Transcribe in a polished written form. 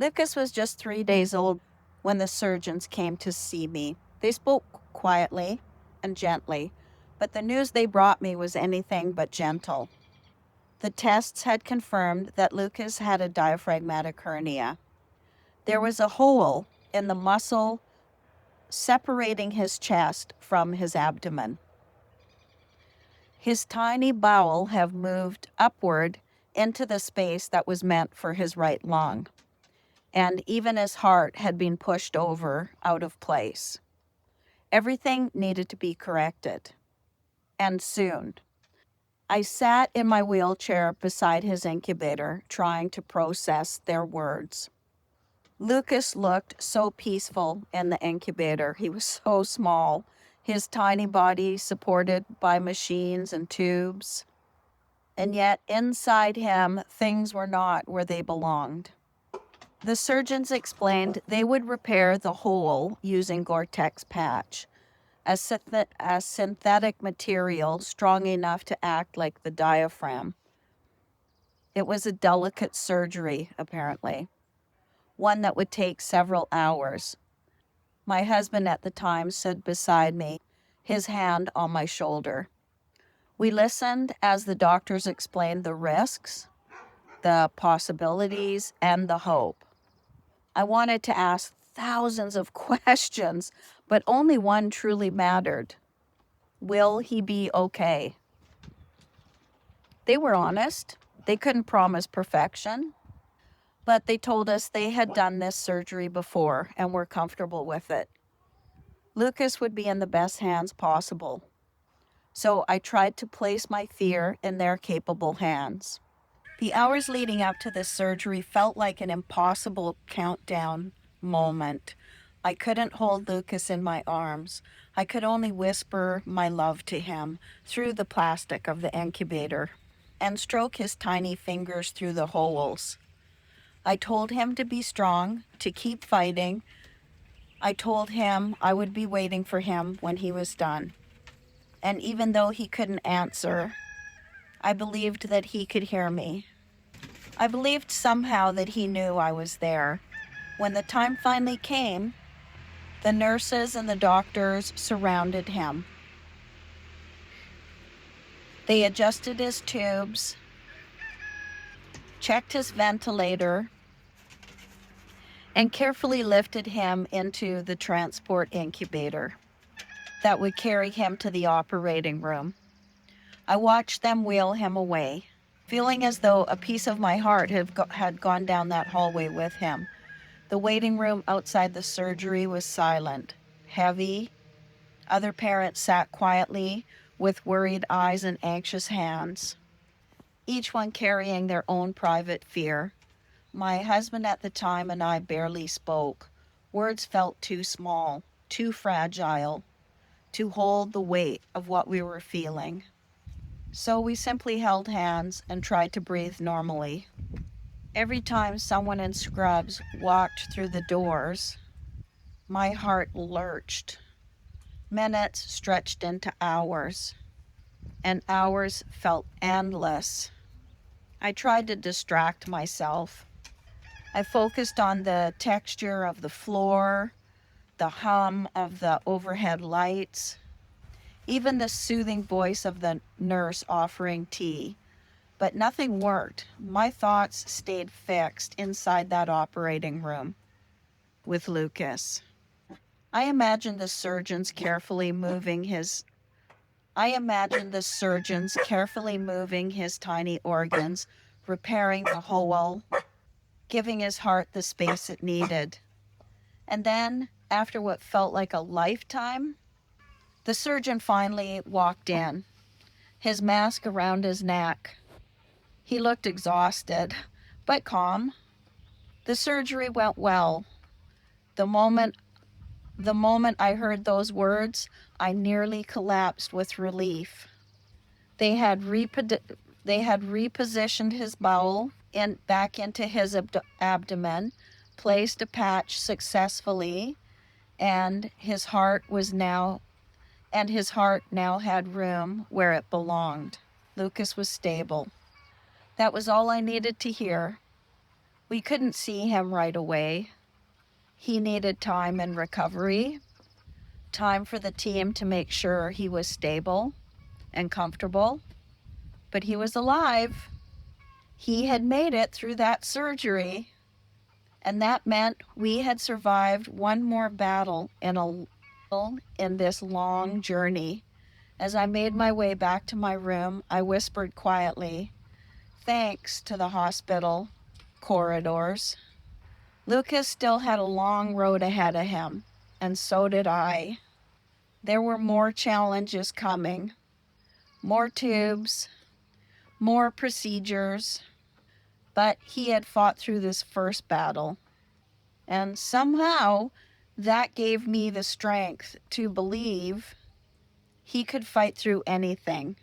Lucas was just 3 days old when the surgeons came to see me. They spoke quietly and gently, but the news they brought me was anything but gentle. The tests had confirmed that Lucas had a diaphragmatic hernia. There was a hole in the muscle separating his chest from his abdomen. His tiny bowel had moved upward into the space that was meant for his right lung, and even his heart had been pushed over out of place. Everything needed to be corrected, and soon. I sat in my wheelchair beside his incubator, trying to process their words. Lucas looked so peaceful in the incubator. He was so small, his tiny body supported by machines and tubes. And yet, inside him, things were not where they belonged. The surgeons explained they would repair the hole using Gore-Tex patch, a synthetic material strong enough to act like the diaphragm. It was a delicate surgery, apparently, one that would take several hours. My husband at the time stood beside me, his hand on my shoulder. We listened as the doctors explained the risks, the possibilities, and the hope. I wanted to ask thousands of questions, but only one truly mattered. Will he be okay? They were honest. They couldn't promise perfection, but they told us they had done this surgery before and were comfortable with it. Lucas would be in the best hands possible. So I tried to place my fear in their capable hands. The hours leading up to this surgery felt like an impossible countdown moment. I couldn't hold Lucas in my arms. I could only whisper my love to him through the plastic of the incubator and stroke his tiny fingers through the holes. I told him to be strong, to keep fighting. I told him I would be waiting for him when he was done. And even though he couldn't answer, I believed that he could hear me. I believed somehow that he knew I was there. When the time finally came, the nurses and the doctors surrounded him. They adjusted his tubes, checked his ventilator, and carefully lifted him into the transport incubator that would carry him to the operating room. I watched them wheel him away, feeling as though a piece of my heart had gone down that hallway with him. The waiting room outside the surgery was silent, heavy. Other parents sat quietly with worried eyes and anxious hands, each one carrying their own private fear. My husband at the time and I barely spoke. Words felt too small, too fragile to hold the weight of what we were feeling. So we simply held hands and tried to breathe normally. Every time someone in scrubs walked through the doors, my heart lurched. Minutes stretched into hours, and hours felt endless. I tried to distract myself. I focused on the texture of the floor, the hum of the overhead lights, even the soothing voice of the nurse offering tea. But nothing worked. My thoughts stayed fixed inside that operating room with Lucas. I imagined the surgeons carefully moving his tiny organs, repairing the hole, giving his heart the space it needed. And then, after what felt like a lifetime, the surgeon finally walked in, his mask around his neck. He looked exhausted, but calm. The surgery went well. The moment I heard those words, I nearly collapsed with relief. They had repositioned his bowel back into his abdomen, placed a patch successfully, and his heart now had room where it belonged. Lucas was stable. That was all I needed to hear. We couldn't see him right away. He needed time and recovery, time for the team to make sure he was stable and comfortable, but he was alive. He had made it through that surgery, and that meant we had survived one more battle in this long journey. As I made my way back to my room, I whispered quietly, thanks to the hospital corridors. Lucas still had a long road ahead of him, and so did I. There were more challenges coming, more tubes, more procedures, but he had fought through this first battle. And somehow that gave me the strength to believe he could fight through anything.